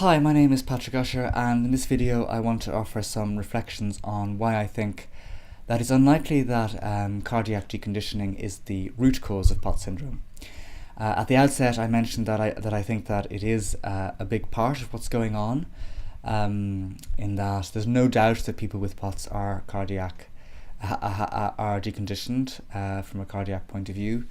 Hi, my name is Patrick Usher, and in this video I want to offer some reflections on why I think that it's unlikely that cardiac deconditioning is the root cause of POTS syndrome. At the outset, I mentioned that I think that it is a big part of what's going on, in that there's no doubt that people with POTS are are deconditioned from a cardiac point of view.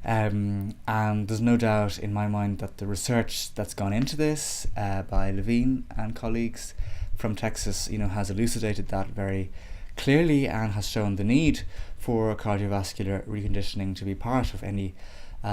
And there's no doubt in my mind that the research that's gone into this by Levine and colleagues from Texas, has elucidated that very clearly and has shown the need for cardiovascular reconditioning to be part of any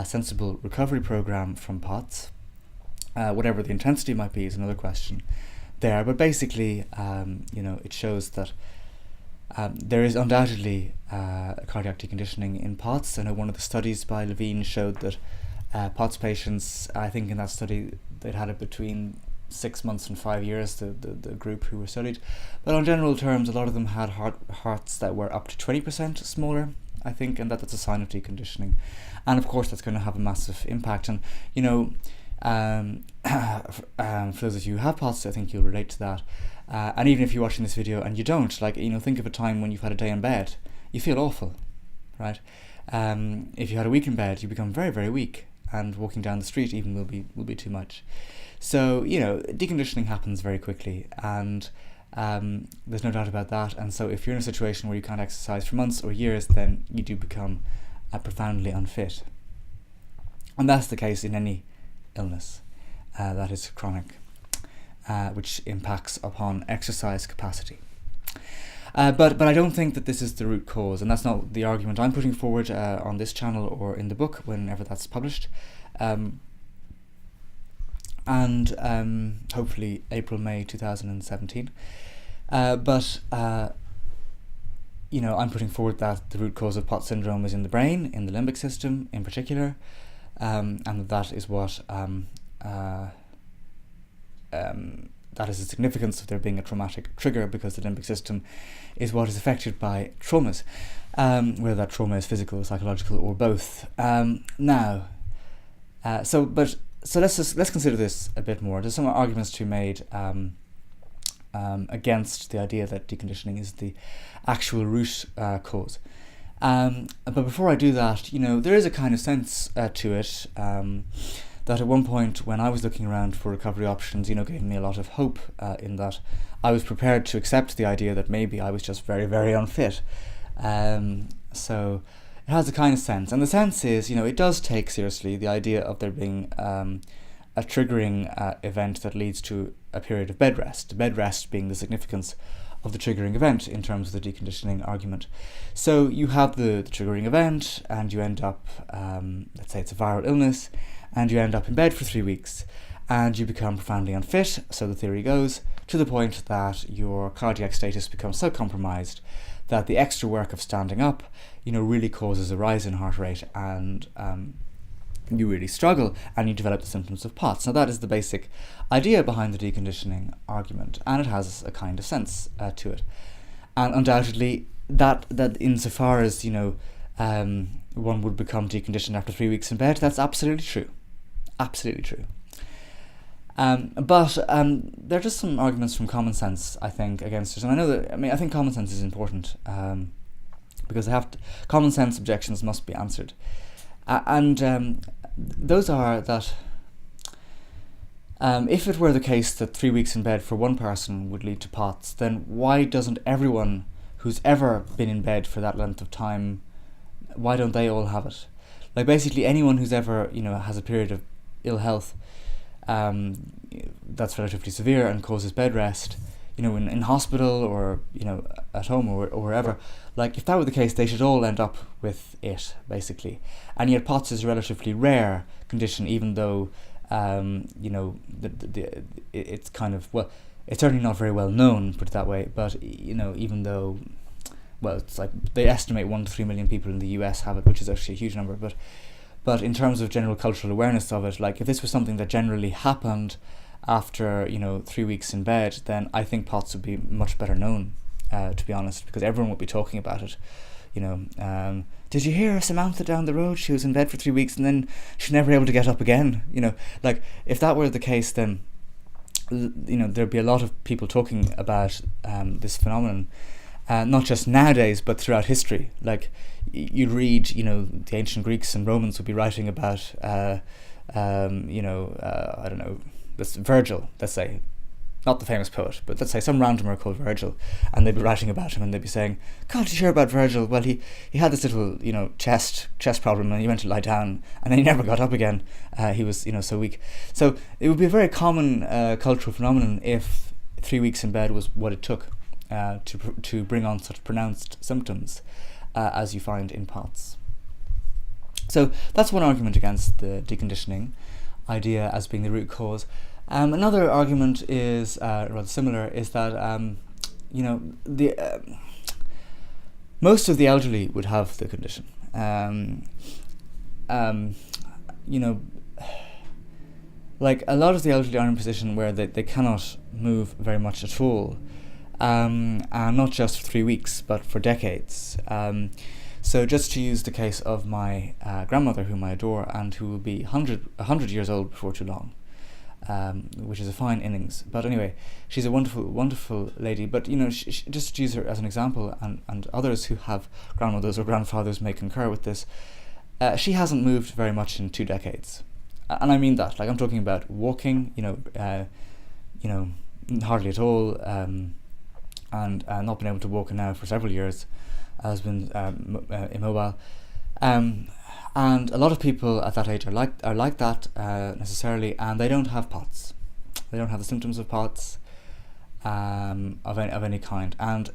sensible recovery program from POTS. Whatever the intensity might be is another question there, but basically, it shows that there is undoubtedly cardiac deconditioning in POTS. I know one of the studies by Levine showed that POTS patients, I think in that study they'd had it between 6 months and 5 years, the group who were studied. But on general terms, a lot of them had hearts that were up to 20% smaller, I think, and that's a sign of deconditioning. And of course that's going to have a massive impact. And, for those of you who have POTS, I think you'll relate to that. And even if you're watching this video and you don't, think of a time when you've had a day in bed, you feel awful, right? If you had a week in bed, you become very, very weak, and walking down the street even will be too much. So, deconditioning happens very quickly, and there's no doubt about that. And so if you're in a situation where you can't exercise for months or years, then you do become profoundly unfit. And that's the case in any illness that is chronic, which impacts upon exercise capacity. But I don't think that this is the root cause, and that's not the argument I'm putting forward on this channel or in the book whenever that's published. And hopefully April, May 2017. But I'm putting forward that the root cause of POTS syndrome is in the brain, in the limbic system in particular, and that is what that is the significance of there being a traumatic trigger, because the limbic system is what is affected by traumas, whether that trauma is physical, psychological, or both. So let's consider this a bit more. There's some arguments to be made against the idea that deconditioning is the actual root cause. But before I do that, there is a kind of sense to it. That at one point when I was looking around for recovery options, gave me a lot of hope in that I was prepared to accept the idea that maybe I was just very, very unfit. So it has a kind of sense. And the sense is, it does take seriously the idea of there being a triggering event that leads to a period of bed rest. Bed rest being the significance of the triggering event in terms of the deconditioning argument. So you have the triggering event, and you end up, let's say it's a viral illness, and you end up in bed for 3 weeks, and you become profoundly unfit, so the theory goes, to the point that your cardiac status becomes so compromised that the extra work of standing up, really causes a rise in heart rate, and you really struggle, and you develop the symptoms of POTS. Now that is the basic idea behind the deconditioning argument, and it has a kind of sense to it. And undoubtedly, that insofar as, one would become deconditioned after 3 weeks in bed, that's absolutely true. Absolutely true. But there are just some arguments from common sense, I think, against it. And I think common sense is important, because common sense objections must be answered. And those are that if it were the case that 3 weeks in bed for one person would lead to POTS, then why doesn't everyone who's ever been in bed for that length of time, why don't they all have it? Basically anyone who's ever, has a period of ill health that's relatively severe and causes bed rest, in hospital or, at home or wherever, if that were the case, they should all end up with it, basically. And yet POTS is a relatively rare condition, even though, it's kind of, it's certainly not very well known, put it that way, but, even though, it's they estimate 1 to 3 million people in the US have it, which is actually a huge number, but in terms of general cultural awareness of it, if this was something that generally happened after 3 weeks in bed, then I think POTS would be much better known, to be honest, because everyone would be talking about it. Did you hear Samantha down the road? She was in bed for 3 weeks and then she's never able to get up again. If that were the case, then there'd be a lot of people talking about this phenomenon, not just nowadays but throughout history. Like you'd read, the ancient Greeks and Romans would be writing about, I don't know, this Virgil, let's say, not the famous poet, but let's say some randomer called Virgil, and they'd be writing about him, and they'd be saying, God, did you hear about Virgil? Well, he had this little, chest problem, and he went to lie down, and then he never got up again. He was, so weak. So it would be a very common cultural phenomenon if 3 weeks in bed was what it took to bring on such pronounced symptoms as you find in POTS. So that's one argument against the deconditioning idea as being the root cause. Another argument is rather similar, is that most of the elderly would have the condition. Like a lot of the elderly are in a position where they cannot move very much at all, and not just for 3 weeks, but for decades. So just to use the case of my grandmother, whom I adore, and who will be 100 years old before too long, which is a fine innings. But anyway, she's a wonderful, wonderful lady. But, just to use her as an example, and others who have grandmothers or grandfathers may concur with this, she hasn't moved very much in 2 decades. And I mean that. Like, I'm talking about walking, hardly at all, and not been able to walk now for several years, has been immobile. And a lot of people at that age are like that necessarily, and they don't have POTS. They don't have the symptoms of POTS of any kind. And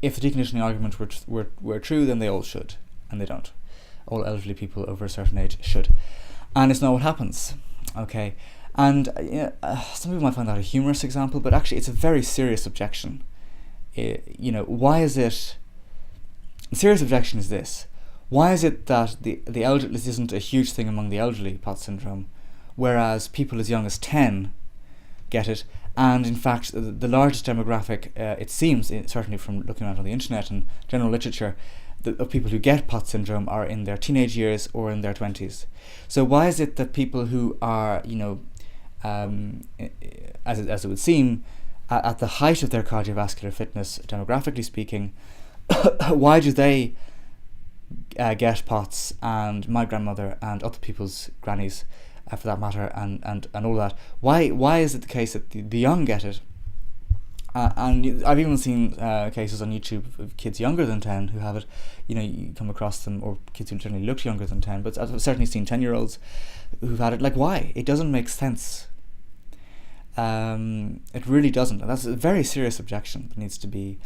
if the deconditioning argument were true, then they all should, and they don't. All elderly people over a certain age should, and it's not what happens. Okay, and some people might find that a humorous example, but actually it's a very serious objection. Why is it? The serious objection is this. Why is it that the elderly, this isn't a huge thing among the elderly, POTS syndrome, whereas people as young as 10 get it, and in fact the largest demographic, it seems, certainly from looking around on the internet and general literature, of people who get POTS syndrome are in their teenage years or in their 20s. So why is it that people who are, as it would seem, at the height of their cardiovascular fitness, demographically speaking, why do they get POTS, and my grandmother and other people's grannies, for that matter, and all that? Why is it the case that the young get it? And I've even seen cases on YouTube of kids younger than 10 who have it. You come across them, or kids who generally look younger than 10, but I've certainly seen 10-year-olds who've had it. Like, why? It doesn't make sense. It really doesn't, and that's a very serious objection that needs to be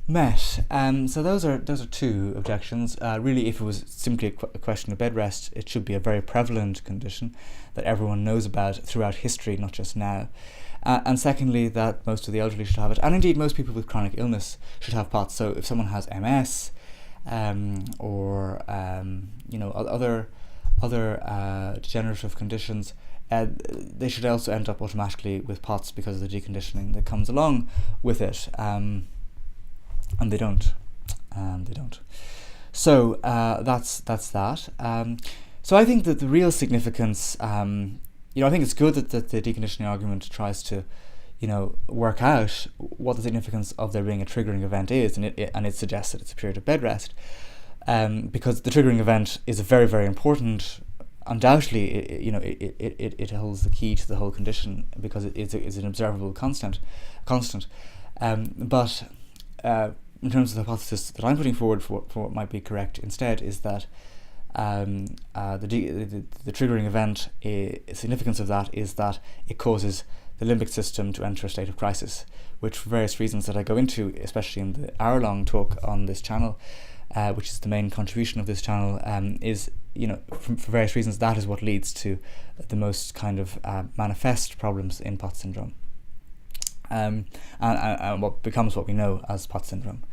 met. So those are 2 objections. Really, if it was simply a question of bed rest, it should be a very prevalent condition that everyone knows about throughout history, not just now. And secondly, that most of the elderly should have it, and indeed most people with chronic illness should have POTS. So if someone has MS, or other degenerative conditions, they should also end up automatically with POTS because of the deconditioning that comes along with it. And they don't. So that's that. So I think that the real significance, I think it's good that the deconditioning argument tries to, work out what the significance of there being a triggering event is, and it suggests that it's a period of bed rest, because the triggering event is a very, very important. Undoubtedly, it holds the key to the whole condition because it's an observable constant. But in terms of the hypothesis that I'm putting forward for what might be correct instead, is that the triggering event, significance of that is that it causes the limbic system to enter a state of crisis, which for various reasons that I go into, especially in the hour-long talk on this channel, which is the main contribution of this channel, is, for various reasons, that is what leads to the most kind of manifest problems in POTS syndrome, and what becomes what we know as POTS syndrome.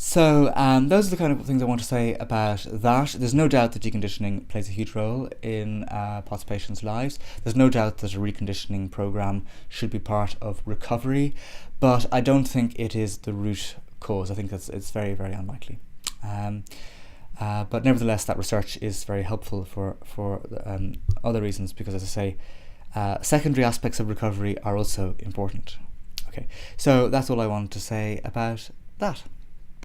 So those are the kind of things I want to say about that. There's no doubt that deconditioning plays a huge role in POTS patients' lives. There's no doubt that a reconditioning program should be part of recovery, but I don't think it is the root cause. I think it's very, very unlikely. But nevertheless, that research is very helpful for other reasons, because, as I say, Secondary aspects of recovery are also important. Okay, so that's all I wanted to say about that.